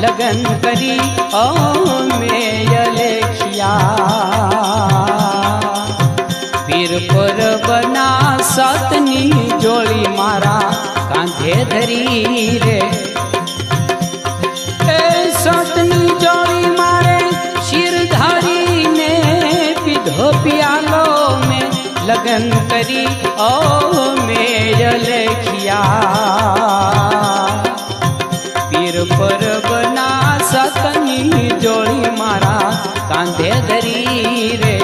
लगन करी ओ मेयलेखिया पीर पर बना सतनी जोड़ी मारा कांधे धरी रे सतनी जोड़ी मारे शिरधारी ने पीधो पियालो में लगन करी ओ मेयलेखिया पीर पर बना सतनी जोड़ी मारा कांधे धरी रे।